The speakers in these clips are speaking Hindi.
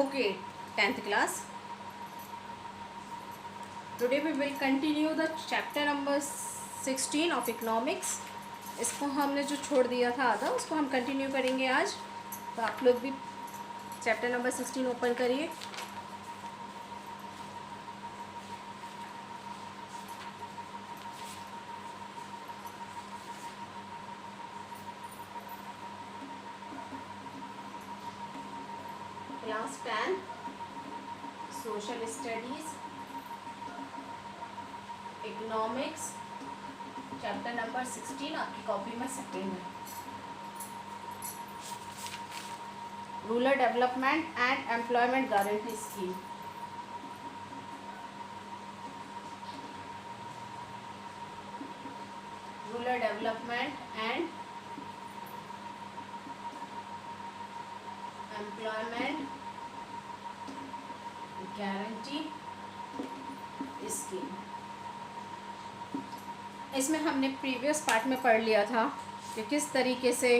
Okay, 10th class. Today we will continue the chapter number 16 of economics. इसको हमने जो छोड़ दिया था आधा, उसको हम कंटिन्यू करेंगे आज. तो आप लोग भी चैप्टर नंबर 16 ओपन करिए. Class 10 social studies economics chapter number 16 आपकी कॉपी में सेकेंड है. Rural development and employment guarantee scheme. Rural development and employment guarantee scheme. इसमें हमने प्रीवियस पार्ट में पढ़ लिया था कि किस तरीके से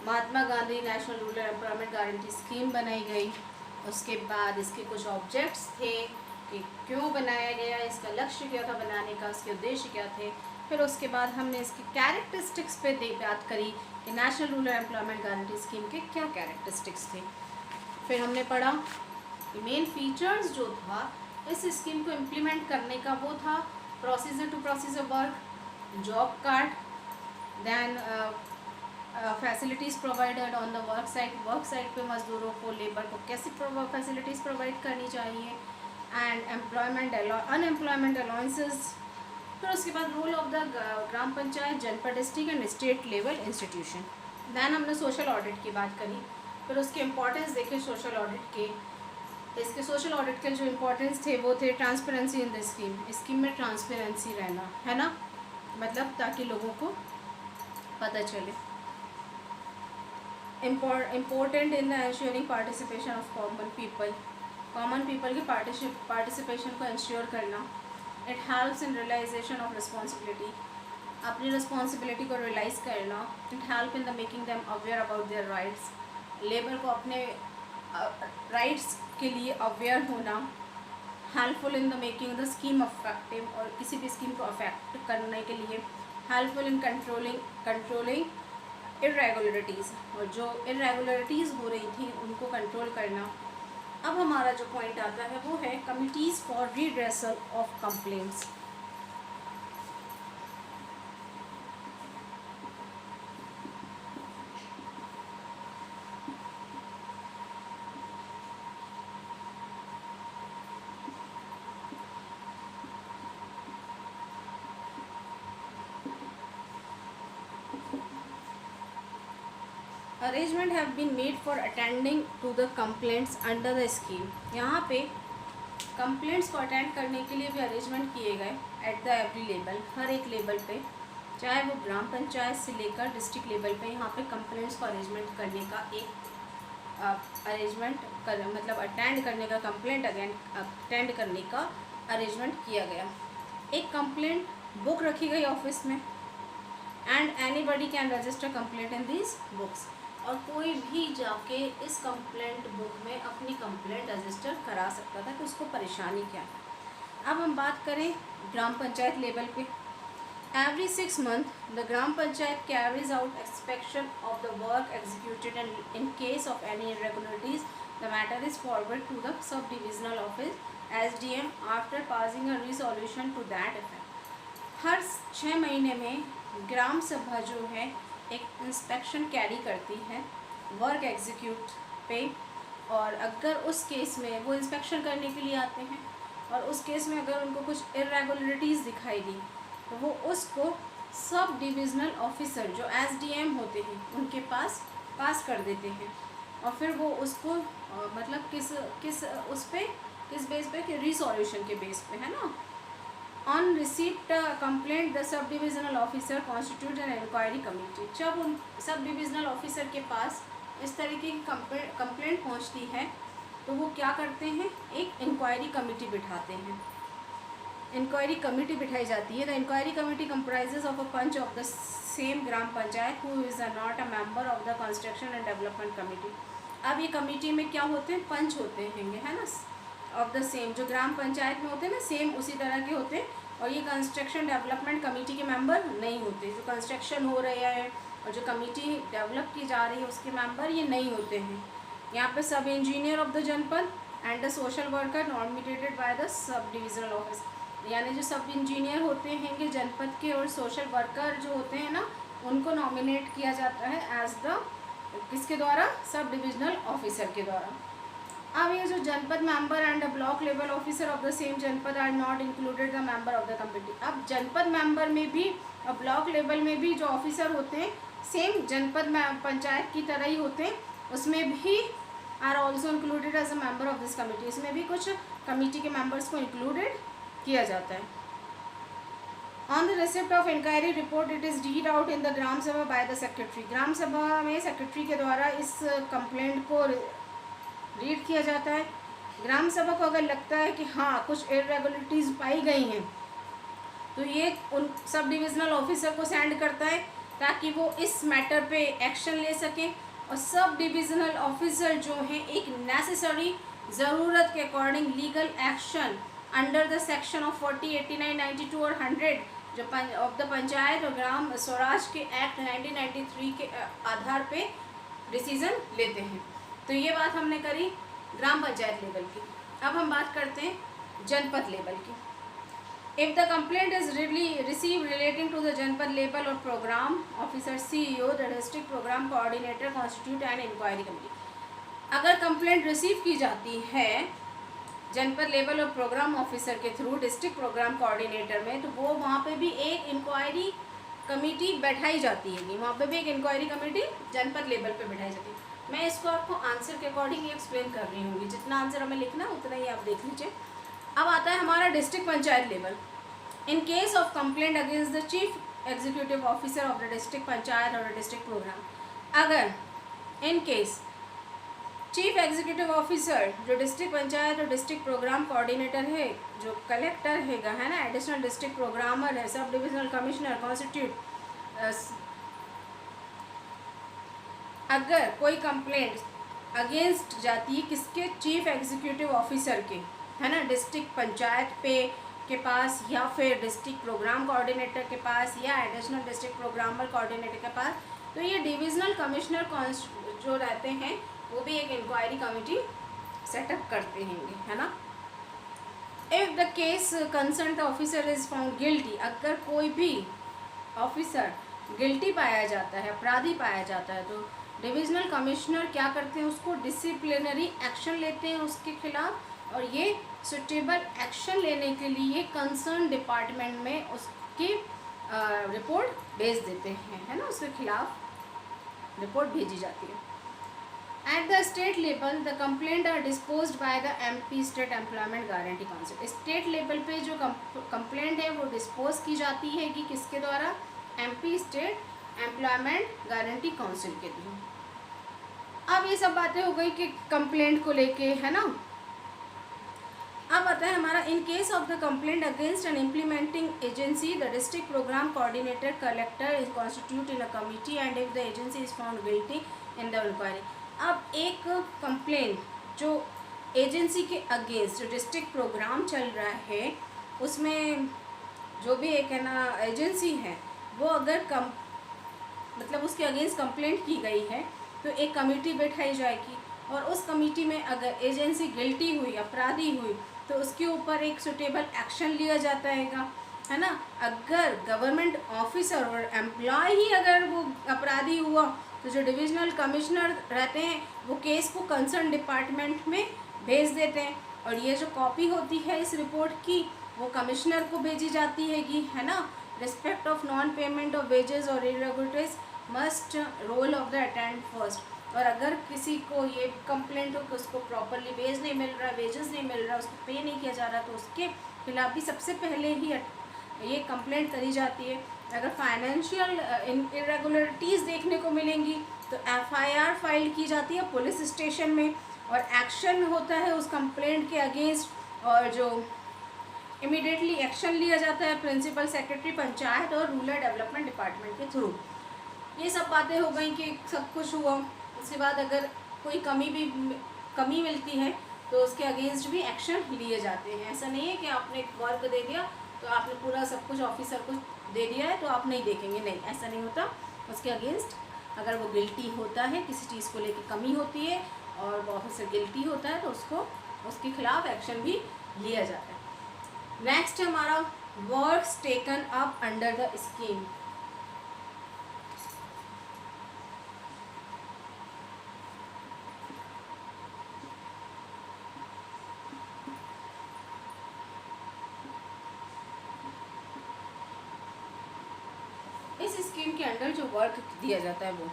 Mahatma Gandhi national rural employment guarantee scheme बनाई गई. उसके बाद इसके कुछ ऑब्जेक्ट्स थे कि क्यों बनाया गया, इसका लक्ष्य क्या था बनाने का, इसके उद्देश्य क्या थे. फिर उसके बाद हमने इसकी कैरेक्टरिस्टिक्स पे बात करी कि national rural employment guarantee scheme के क्या कैरेक्टरिस्टिक्स थे. फिर हमने पढ़ा कि मेन फीचर्स जो था इस स्कीम को इम्प्लीमेंट करने का वो था procedure to procedure work, job card, then facilities provided on the work site पे मज़दूरों को, लेबर को कैसी फैसिलिटीज़ प्रोवाइड करनी चाहिए, एंड अनएम्प्लॉयमेंट अलाउंसेस. फिर उसके बाद role of the gram panchayat, janpad, district and state level institution. Then हमने सोशल ऑडिट की बात करी. फिर उसके इम्पोर्टेंस देखे सोशल ऑडिट के. इसके सोशल ऑडिट के जो इम्पोर्टेंस थे वो थे ट्रांसपेरेंसी इन द स्कीम में ट्रांसपेरेंसी रहना है ना, मतलब ताकि लोगों को पता चले. Important in the ensuring participation of common people की पार्टिसिपेशन को इंश्योर करना. It helps in realisation of responsibility, अपनी रिस्पॉन्सिबिलिटी को रियलाइज़ करना. It help in the making them aware about their rights, labour को अपने राइट्स के लिए अवेयर होना. Helpful in the making the scheme effective, और किसी भी स्कीम को अफेक्ट करने के लिए हेल्पफुल इन कंट्रोलिंग इरेगुलरिटीज़, और जो इरेगुलरिटीज़ हो रही थी उनको कंट्रोल करना. अब हमारा जो पॉइंट आता है वो है committees for redressal of complaints. Arrangement have been made for attending to the complaints under the scheme. यहाँ पे कंप्लेंट्स को अटेंड करने के लिए भी अरेंजमेंट किए गए एट द एवरी लेवल, हर एक लेवल पे, चाहे वो ग्राम पंचायत से लेकर डिस्ट्रिक्ट लेवल पे. यहाँ पे कंप्लेंट्स को अरेंजमेंट करने का मतलब अटेंड करने का, कंप्लेंट अटेंड करने का अरेंजमेंट किया गया. एक कंप्लेंट बुक रखी गई ऑफिस में, and anybody can register complaint in these books, और कोई भी जाके इस कंप्लेंट बुक में अपनी कंप्लेंट रजिस्टर करा सकता था कि उसको परेशानी क्या है. अब हम बात करें ग्राम पंचायत लेवल पे. Every 6 months the gram panchayat carries out inspection of the work executed, and in case of any irregularities the matter is forwarded to the sub divisional office SDM after passing a resolution to that effect. हर 6 महीने में ग्राम सभा जो है एक इंस्पेक्शन कैरी करती है वर्क एग्जीक्यूट पे, और अगर उस केस में वो इंस्पेक्शन करने के लिए आते हैं और उस केस में अगर उनको कुछ इरेगुलरिटीज़ दिखाई दी तो वो उसको सब डिविजनल ऑफिसर जो SDM होते हैं उनके पास कर देते हैं, और फिर वो उसको मतलब किस बेस पे कि रिसोल्यूशन के बेस पे, है ना. On receipt complaint the sub divisional officer constitute an inquiry committee. जब उन सब डिविजनल ऑफिसर के पास इस तरीके की कंप्लेंट पहुंचती है तो वो क्या करते हैं, एक इंक्वायरी कमेटी बिठाते हैं. इंक्वायरी कमेटी बिठाई जाती है. The inquiry committee comprises of a panch of the same gram panchayat who is not a member of the construction and development committee. अब ये कमेटी में क्या होते हैं, पंच होते हैं, है ना, ऑफ द सेम, जो ग्राम पंचायत में होते हैं ना, सेम उसी तरह के होते हैं। और ये कंस्ट्रक्शन डेवलपमेंट कमेटी के मेंबर नहीं होते। जो कंस्ट्रक्शन हो रहा है और जो कमेटी डेवलप की जा रही है उसके मेंबर ये नहीं होते हैं। यहाँ पे सब इंजीनियर ऑफ द जनपद and the social worker nominated by the sub divisional office, यानी जो सब इंजीनियर होते हैं जनपद के और सोशल वर्कर जो होते हैं ना, उनको नॉमिनेट किया जाता है एज द, किसके द्वारा, सब डिविजनल ऑफिसर के द्वारा। अब ये जो janpad member and block level officer of the same janpad are not included the member of the committee. अब जनपद मेंबर में भी और ब्लॉक लेवल में भी जो ऑफिसर होते हैं सेम जनपद में पंचायत की तरह ही होते हैं, उसमें भी are also included as a member of this committee. इसमें भी कुछ कमेटी के मेंबर्स को इंक्लूडेड किया जाता है। On the receipt of inquiry report it is read out in the gram sabha by the secretary. ग्राम सभा में सेक्रेटरी के द्वारा इस कंप्लेंट को रीड किया जाता है। ग्राम सभा को अगर लगता है कि हाँ कुछ इरेगुलरिटीज़ पाई गई हैं तो ये उन सब डिविजनल ऑफिसर को सेंड करता है ताकि वो इस मैटर पे एक्शन ले सकें। और सब डिविजनल ऑफिसर जो हैं एक नेसेसरी ज़रूरत के according legal action under the section of 40, 89, 92 और 100 जो ऑफ द पंचायत और ग्राम स्वराज के एक्ट 1993 के आधार पे डिसीजन लेते हैं। तो ये बात हमने करी ग्राम पंचायत लेवल की। अब हम बात करते हैं जनपद लेवल की। If the complaint is receive relating to the janpad level और programme officer CEO the district programme coordinator constitute and inquiry committee. अगर कंप्लेंट रिसीव की जाती है जनपद लेवल और प्रोग्राम ऑफिसर के थ्रू डिस्ट्रिक्ट प्रोग्राम कोऑर्डिनेटर में, तो वो वहाँ पे भी एक इंक्वायरी कमेटी बैठाई जाती है। वहाँ पे भी एक इंक्वायरी कमेटी जनपद लेवल पे बैठाई जाती है। मैं इसको आपको आंसर के अकॉर्डिंग एक्सप्लेन कर रही हूँ, जितना आंसर हमें लिखना उतना ही आप देख लीजिए। अब आता है हमारा district panchayat level. In case of complaint against the chief executive officer of the district panchayat और डिस्ट्रिक्ट प्रोग्राम, अगर in case chief executive officer जो डिस्ट्रिक्ट पंचायत और डिस्ट्रिक्ट प्रोग्राम कोऑर्डिनेटर है, जो कलेक्टर है ना, एडिशनल डिस्ट्रिक्ट प्रोग्रामर है, सब डिविजनल कमिश्नर कॉन्स्टिट्यूट, अगर कोई कंप्लेंट अगेंस्ट जाती है किसके, चीफ एग्जीक्यूटिव ऑफिसर के, है ना, डिस्ट्रिक्ट पंचायत पे के पास या फिर डिस्ट्रिक्ट प्रोग्राम कोऑर्डिनेटर के पास या एडिशनल डिस्ट्रिक्ट प्रोग्रामर कोऑर्डिनेटर के पास, तो ये डिविजनल कमिश्नर जो रहते हैं वो भी एक इंक्वायरी कमेटी सेटअप करते हैं, है ना। If the case concern the officer is found guilty, अगर कोई भी ऑफिसर गिल्टी पाया जाता है, अपराधी पाया जाता है, तो डिविजनल कमिश्नर क्या करते हैं, उसको डिसिप्लिनरी एक्शन लेते हैं उसके खिलाफ। और ये सुटेबल एक्शन लेने के लिए कंसर्न डिपार्टमेंट में उसकी रिपोर्ट भेज देते हैं, है ना, उसके खिलाफ रिपोर्ट भेजी जाती है। At the state level the complaint are disposed by the MP state employment guarantee council. State level पे जो कंप्लेंट है वो डिस्पोज की जाती है कि किसके द्वारा, MP state employment guarantee council के द्वारा। अब ये सब बातें हो गई कि कंप्लेंट को लेके, है ना। अब आता है हमारा in case of the complaint against an implementing agency the district programme coordinator collector is constitute in a committee and if the agency is found guilty in the inquiry. अब एक कंप्लेंट जो एजेंसी के अगेंस्ट जो डिस्ट्रिक्ट प्रोग्राम चल रहा है उसमें जो भी एक, है ना, एजेंसी है वो अगर मतलब उसके अगेंस्ट कंप्लेंट की गई है तो एक कमेटी बैठाई जाएगी और उस कमेटी में अगर एजेंसी गिल्टी हुई, अपराधी हुई, तो उसके ऊपर एक सुटेबल एक्शन लिया जाता है ना। अगर गवर्नमेंट ऑफिसर और एम्प्लॉय ही अगर वो अपराधी हुआ तो जो डिविजनल कमिश्नर रहते हैं वो केस को कंसर्न डिपार्टमेंट में भेज देते हैं और ये जो कॉपी होती है इस रिपोर्ट की वो कमिश्नर को भेजी जाती है ना। Respect of non payment of wages और irregularities must role of the attend first. और अगर किसी को ये कंप्लेंट हो कि उसको प्रॉपरली वेज नहीं मिल रहा, वेजेस नहीं मिल रहा, उसको पे नहीं किया जा रहा, तो उसके खिलाफ भी सबसे पहले ही ये कंप्लेंट करी जाती है। अगर फाइनेंशियल इरेगुलरिटीज़ देखने को मिलेंगी तो FIR फाइल की जाती है पुलिस स्टेशन में और एक्शन होता है उस कंप्लेंट के अगेंस्ट और जो इमीडिएटली एक्शन लिया जाता है प्रिंसिपल सेक्रेटरी पंचायत और रूरल डेवलपमेंट डिपार्टमेंट के थ्रू। ये सब बातें हो गई कि सब कुछ हुआ। उसके बाद अगर कोई कमी मिलती है तो उसके अगेंस्ट भी एक्शन लिए जाते हैं। ऐसा नहीं है कि आपने एक वर्क दे दिया तो आपने पूरा सब कुछ ऑफिसर को दे दिया है तो आप नहीं देखेंगे, नहीं, ऐसा नहीं होता। उसके अगेंस्ट अगर वो गिल्टी होता है, किसी चीज़ को लेकर कमी होती है और वो ऑफिसर गिल्टी होता है तो उसको उसके खिलाफ एक्शन भी लिया जाता है। नेक्स्ट है हमारा works taken up under the scheme. इस स्कीम के अंडर जो वर्क दिया जाता है वो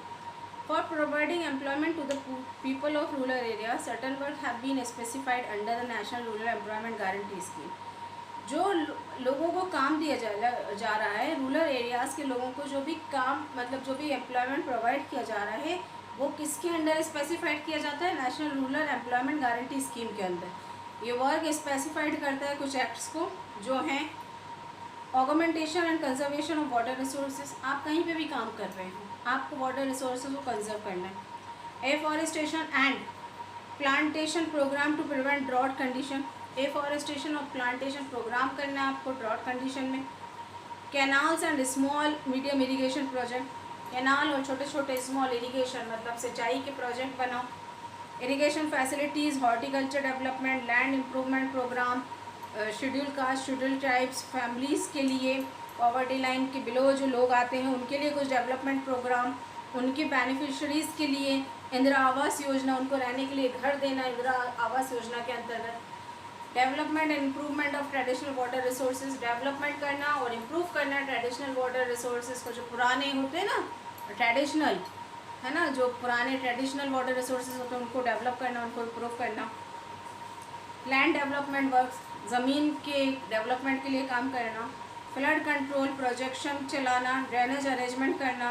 for providing employment to the people of rural area certain work have been specified under the national rural employment guarantee scheme. जो लोगों को काम दिया जा रहा है, रूरल एरियाज़ के लोगों को जो भी काम मतलब जो भी एम्प्लॉयमेंट प्रोवाइड किया जा रहा है वो किसके अंडर स्पेसिफाइड किया जाता है? National rural employment guarantee scheme के अंदर। ये वर्क स्पेसिफाइड करता है कुछ एक्ट्स को जो हैं augmentation and conservation of water resources. आप कहीं पे भी काम कर रहे हैं, आपको वाटर रिसोर्सेज को कंजर्व करना है। Afforestation and plantation programme to prevent drought condition. Afforestation और प्लांटेशन प्रोग्राम करना है आपको ड्रॉट कंडीशन में। Canals and small medium irrigation project. Canal और छोटे छोटे स्मॉल इरीगेशन मतलब सिंचाई के प्रोजेक्ट बनाओ। Irrigation facilities, horticulture development, land improvement programme, schedule caste, schedule tribes families के लिए, पॉवर्टी लाइन के बिलो जो लोग आते हैं उनके लिए कुछ डेवलपमेंट प्रोग्राम, उनके बेनिफिशरीज़ के लिए इंदिरा आवास योजना, उनको रहने के लिए घर देना इंदिरा आवास योजना के अंतर्गत। Development and improvement of traditional water resources, development करना और इम्प्रूव करना ट्रेडिशनल वाटर रिसोर्सेज को, जो पुराने होते हैं ना ट्रेडिशनल, है ना, जो पुराने ट्रेडिशनल वाटर रिसोर्सेज होते हैं उनको डेवलप करना, उनको इम्प्रूव करना। लैंड डेवलपमेंट वर्क्स, ज़मीन के डेवलपमेंट के लिए काम करना। फ्लड कंट्रोल प्रोजेक्शन चलाना, ड्रेनेज अरेंजमेंट करना,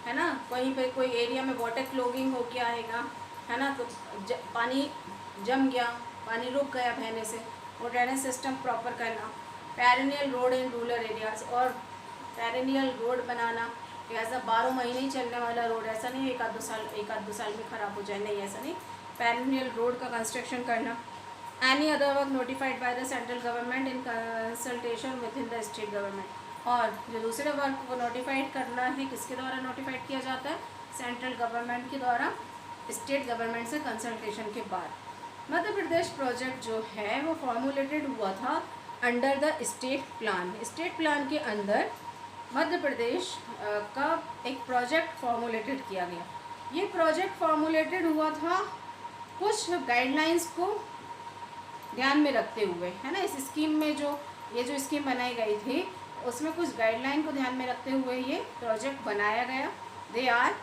है ना, कहीं पे कोई एरिया में वाटर क्लॉगिंग हो के आएगा, है ना, तो पानी जम गया, पानी रुक गया बहने से, वो ड्रेनेज सिस्टम प्रॉपर करना। Perennial road in rural areas, और पेरिनियल रोड बनाना, ऐसा 12 महीने ही चलने वाला रोड, ऐसा नहीं एक आध दो साल में ख़राब हो जाए, नहीं ऐसा नहीं। पेरिनियल रोड का कंस्ट्रक्शन करना। Any other work notified by the central government in consultation with in the state government. और जो दूसरे वर्क को नोटिफाइड करना है किसके द्वारा नोटिफाइड किया जाता है? सेंट्रल गवर्नमेंट के द्वारा स्टेट गवर्नमेंट से कंसल्टेशन के बाद। मध्य प्रदेश प्रोजेक्ट जो है वो फॉर्मुलेटेड हुआ था under the state plan. State plan के अंदर मध्य प्रदेश का एक प्रोजेक्ट फॉर्मुलेटेड किया गया। ये प्रोजेक्ट फॉर्मुलेटेड हुआ था कुछ गाइडलाइंस को ध्यान में रखते हुए, है ना। इस स्कीम में जो स्कीम बनाई गई थी उसमें कुछ गाइडलाइन को ध्यान में रखते हुए ये प्रोजेक्ट बनाया गया। दे आर,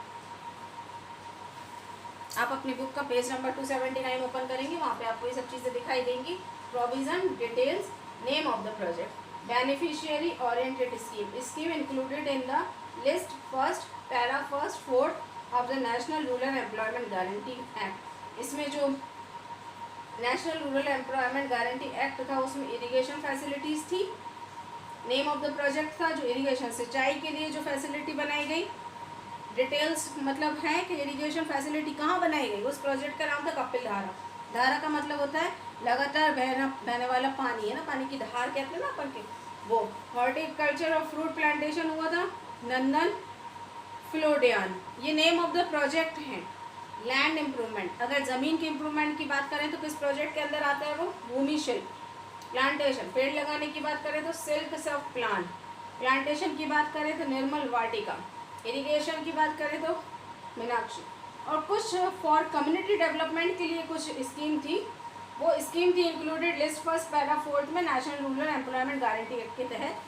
आप अपनी बुक का पेज नंबर 279 ओपन करेंगे, वहाँ पे आपको ये सब चीज़ें दिखाई देंगी। Provision, details, name of the project, beneficiary oriented scheme included in the list first, para first, fourth of the national rural employment guarantee act. इसमें जो national rural employment guarantee act था उसमें इरिगेशन फैसिलिटीज़ थी। नेम ऑफ द प्रोजेक्ट था जो इरिगेशन सिंचाई के लिए जो फैसिलिटी बनाई गई। डिटेल्स मतलब है कि इरिगेशन फैसिलिटी कहाँ बनाई गई। उस प्रोजेक्ट का नाम था कपिल धारा। धारा का मतलब होता है लगातार बहने वाला पानी, है ना, पानी की धार कहते हैं ना अपन के, वो। हॉर्टिकल्चर और फ्रूट प्लांटेशन हुआ था नंदन फ्लोडियान, ये नेम ऑफ द प्रोजेक्ट हैं। लैंड इम्प्रूवमेंट, अगर ज़मीन के इम्प्रूवमेंट की बात करें तो किस प्रोजेक्ट के अंदर आता है वो? भूमि शिल्प। प्लांटेशन, पेड़ लगाने की बात करें तो सिल्क सफ प्लान। प्लांटेशन की बात करें तो निर्मल वाटिका। इरिगेशन की बात करें तो मीनाक्षी। और कुछ फॉर कम्युनिटी डेवलपमेंट के लिए कुछ स्कीम थी, वो स्कीम थी included list first para fourth में national rural employment guarantee act के तहत।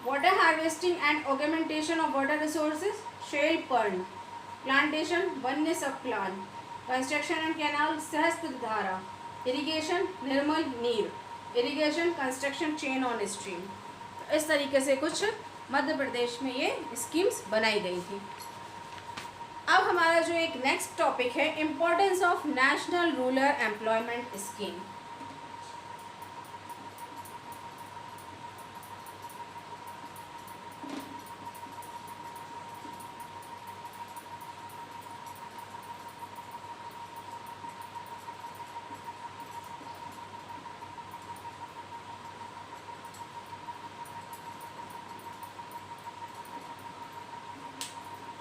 Water harvesting and augmentation of water resources, शेल पर्न। प्लांटेशन, वन्य sub plan. Construction and canal, सहस्त्र धारा। इरिगेशन, निर्मल नीर। Irrigation, construction chain on stream. तो इस तरीके से कुछ मध्य प्रदेश में ये स्कीम्स बनाई गई थी। अब हमारा जो एक नेक्स्ट टॉपिक है, importance of national rural employment scheme.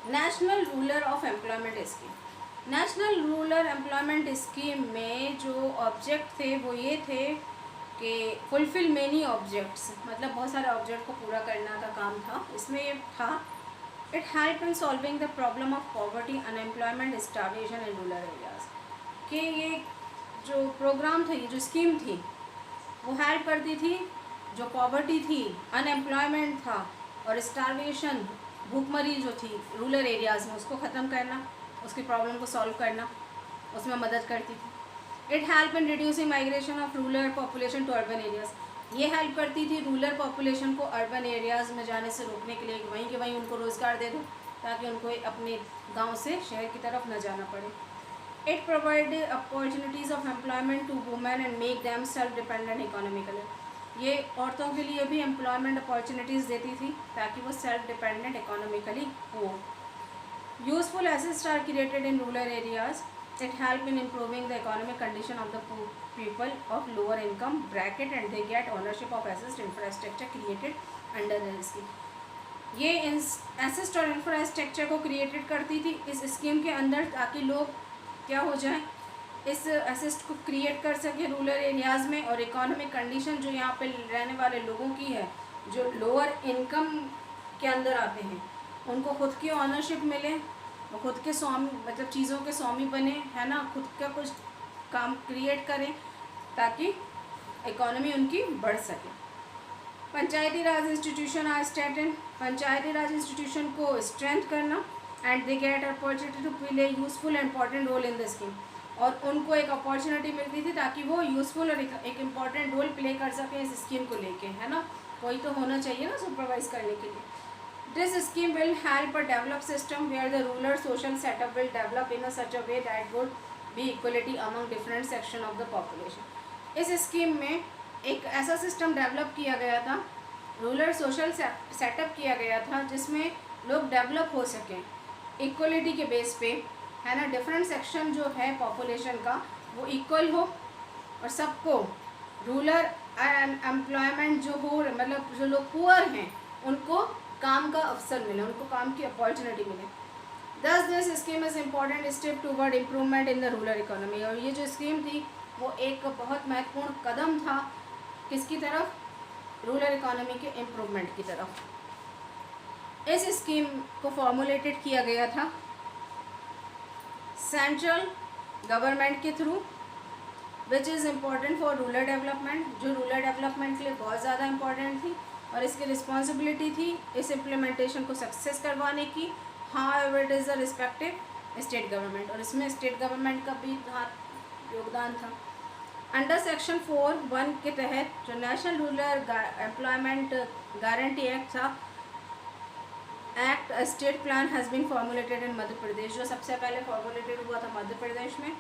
National rural of employment scheme. National rural employment scheme में जो ऑब्जेक्ट थे वो ये थे कि फुलफिल मेनी ऑब्जेक्ट्स, मतलब बहुत सारे ऑब्जेक्ट को पूरा करना का काम था। इसमें ये था, it help in solving the problem of poverty, unemployment, starvation in rural areas. कि ये जो प्रोग्राम था, ये जो स्कीम थी, वो हेल्प करती थी जो पॉवर्टी थी, अनएम्प्लॉयमेंट था और स्टार्वेशन, भूखमरी जो थी रूरल एरियाज़ में, उसको ख़त्म करना, उसकी प्रॉब्लम को सॉल्व करना, उसमें मदद करती थी। It help in reducing migration of rural population to urban areas. ये हेल्प करती थी रूरल पॉपुलेशन को अर्बन एरियाज़ में जाने से रोकने के लिए, वहीं के वहीं उनको रोज़गार दे दो ताकि उनको अपने गाँव से शहर की तरफ न जाना पड़े। It provided opportunities of employment to women and make them self dependent economically. ये औरतों के लिए भी एम्प्लॉयमेंट अपॉर्चुनिटीज़ देती थी ताकि वो सेल्फ डिपेंडेंट इकोनॉमिकली हो। Useful assets are created in rural areas. It help in improving the economic condition of the people of lower income bracket and they get ownership of assets infrastructure created under the scheme. ये एसेट्स और इंफ्रास्ट्रक्चर को क्रिएटेड करती थी इस स्कीम के अंदर ताकि लोग क्या हो जाए, इस असिस्ट को क्रिएट कर सके रूरल एरियाज़ में, और इकोनॉमिक कंडीशन जो यहाँ पे रहने वाले लोगों की है, जो लोअर इनकम के अंदर आते हैं, उनको खुद की ऑनरशिप मिले, वो खुद के स्वामी, मतलब चीज़ों के स्वामी बने, है ना, खुद का कुछ काम क्रिएट करें ताकि इकोनॉमी उनकी बढ़ सके। Panchayati raj institution are strengthen. Panchayati raj institution को स्ट्रेंथ करना and they get opportunity to play useful and important role in the scheme. और उनको एक अपॉर्चुनिटी मिलती थी ताकि वो यूज़फुल और एक इम्पॉर्टेंट रोल प्ले कर सकें इस स्कीम को लेके, है ना, कोई तो होना चाहिए ना सुपरवाइज करने के लिए। This scheme will help a develop system where the rural social setup will develop in such a way that would be equality among different section of the population. इस स्कीम में एक ऐसा सिस्टम डेवलप किया गया था, रूरल सोशल सेटअप किया गया था जिसमें लोग डेवलप हो सकें इक्वलिटी के बेस पे, है ना, डिफरेंट सेक्शन जो है पॉपुलेशन का वो इक्वल हो और सबको रूरल एम्प्लॉयमेंट जो हो, मतलब जो लोग पुअर हैं उनको काम का अवसर मिले, उनको काम की अपॉर्चुनिटी मिले। दस this scheme is important step toward improvement in the rural economy. और ये जो स्कीम थी वो एक बहुत महत्वपूर्ण कदम था किसकी तरफ, रूरल इकोनॉमी के इम्प्रूवमेंट की तरफ। इस स्कीम को फॉर्मुलेटेड किया गया था सेंट्रल गवर्नमेंट के through, which is important for rural development, जो रूरल डेवलपमेंट के लिए बहुत ज़्यादा इम्पॉर्टेंट थी और इसकी रिस्पॉन्सिबिलिटी थी इस इम्प्लीमेंटेशन को सक्सेस करवाने की। How it is the respective state government, और इसमें स्टेट गवर्नमेंट का भी योगदान था। अंडर सेक्शन 4(1) के तहत जो national rural employment guarantee act था, act state plan has been formulated in Madhya Pradesh, जो सबसे पहले फॉर्मुलेटेड हुआ था मध्य प्रदेश में।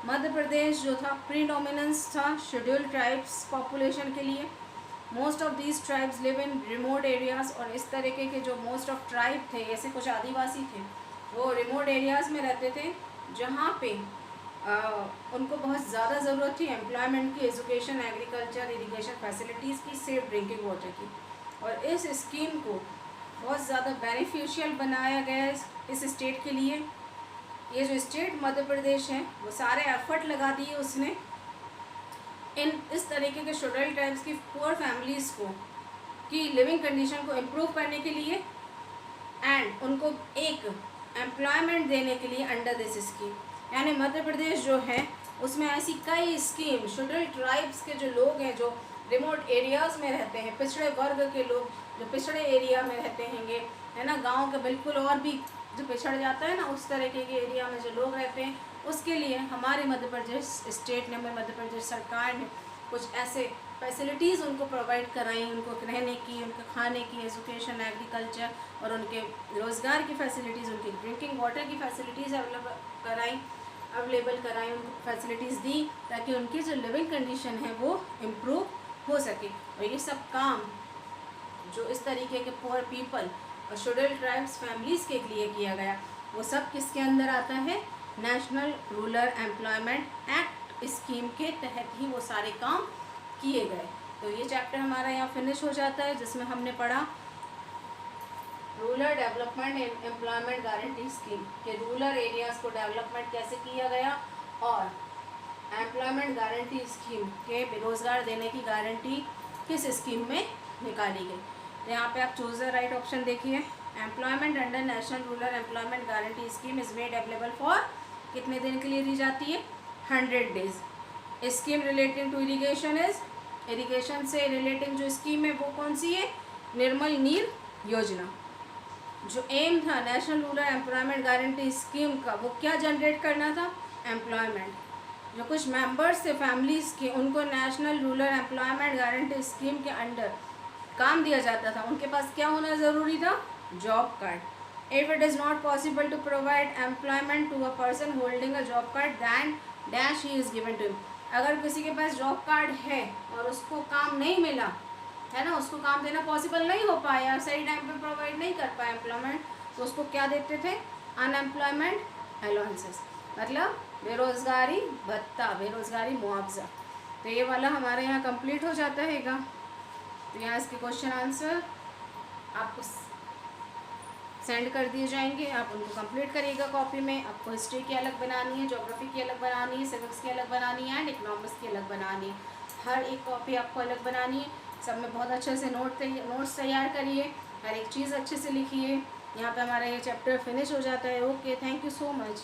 मध्य प्रदेश जो था प्रीडोमिनेंस था शेड्यूल्ड ट्राइब्स पॉपुलेशन के लिए। Most of these tribes live in remote areas, और इस तरीके के जो मोस्ट ऑफ ट्राइब थे, ऐसे कुछ आदिवासी थे, वो रिमोट एरियाज़ में रहते थे जहाँ पे उनको बहुत ज़्यादा ज़रूरत थी एम्प्लॉयमेंट की, एजुकेशन, एग्रीकल्चर, इरीगेशन फैसिलिटीज़ की, सेफ ड्रिंकिंग वाटर की। और इस स्कीम को बहुत ज़्यादा बेनिफिशियल बनाया गया इस स्टेट के लिए। ये जो स्टेट मध्य प्रदेश है वो सारे एफर्ट लगा दिए उसने इन इस तरीके के शेड्यूल्ड ट्राइब्स की पुअर फैमिलीज़ को की लिविंग कंडीशन को इम्प्रूव करने के लिए एंड उनको एक एम्प्लॉयमेंट देने के लिए अंडर दिस स्कीम। यानी मध्य प्रदेश जो है उसमें ऐसी कई स्कीम शेड्यूल्ड ट्राइब्स के जो लोग हैं, जो रिमोट एरियाज़ में रहते हैं, पिछड़े वर्ग के लोग जो पिछड़े एरिया में रहते हैंगे, है ना, गांव के बिल्कुल और भी जो पिछड़ जाता है ना उस तरीके के एरिया में जो लोग रहते हैं, उसके लिए हमारे मध्य प्रदेश स्टेट ने, मध्य प्रदेश सरकार ने कुछ ऐसे फैसिलिटीज़ उनको प्रोवाइड कराई, उनको रहने की, उनके खाने की, एजुकेशन, एग्रीकल्चर और उनके रोज़गार की फैसिलिटीज़, उनकी ड्रिंकिंग वाटर की फैसिलिटीज़ अवेलेबल कराई, उनको फैसिलिटीज़ दी ताकि उनकी जो लिविंग कंडीशन है वो इम्प्रूव हो सके। और ये सब काम जो इस तरीके के पुअर पीपल और शेड्यूल्ड ट्राइब्स फैमिलीज़ के लिए किया गया, वो सब किसके अंदर आता है, national rural employment act scheme के तहत ही वो सारे काम किए गए। तो ये चैप्टर हमारा यहाँ फिनिश हो जाता है जिसमें हमने पढ़ा rural rural development employment guarantee scheme के रूरल एरियाज़ को डेवलपमेंट कैसे किया गया, और एम्प्लॉयमेंट गारंटी स्कीम के बेरोज़गार देने की गारंटी किस स्कीम में निकाली गई। तो यहाँ पे आप चूज द राइट ऑप्शन देखिए। Employment under national rural employment guarantee scheme is made available for, कितने दिन के लिए दी जाती है, 100 days. Scheme relating to irrigation is, irrigation से रिलेटिंग जो स्कीम है वो कौन सी है, निर्मल नीर योजना। जो एम था national rural employment guarantee scheme का, वो क्या जनरेट करना था, एम्प्लॉयमेंट। जो कुछ मेंबर्स थे फैमिलीज़ के, उनको national rural employment guarantee scheme के अंडर काम दिया जाता था, उनके पास क्या होना ज़रूरी था, job card. If it is not possible to provide employment to a person holding a job card then dash he is given to him. अगर किसी के पास जॉब कार्ड है और उसको काम नहीं मिला है ना, उसको काम देना पॉसिबल नहीं हो पाया, सही टाइम पे प्रोवाइड नहीं कर पाया एम्प्लॉयमेंट, तो उसको क्या देते थे, अनएम्प्लॉयमेंट अलाउंसेस, मतलब बेरोज़गारी भत्ता, बेरोज़गारी मुआवजा। तो ये वाला हमारे यहाँ कंप्लीट हो जाता हैगा। तो यहाँ इसके क्वेश्चन आंसर आपको सेंड कर दिए जाएंगे, आप उनको कंप्लीट करिएगा कॉपी में। आपको हिस्ट्री की अलग बनानी है, ज्योग्राफी की अलग बनानी है, सिविक्स की अलग बनानी है एंड इकोनॉमिक्स की अलग बनानी है। हर एक कॉपी आपको अलग बनानी है। सब में बहुत अच्छे से नोट्स तैयार करिए, हर एक चीज़ अच्छे से लिखिए। यहाँ पे हमारा ये चैप्टर फिनिश हो जाता है। Okay, thank you so much.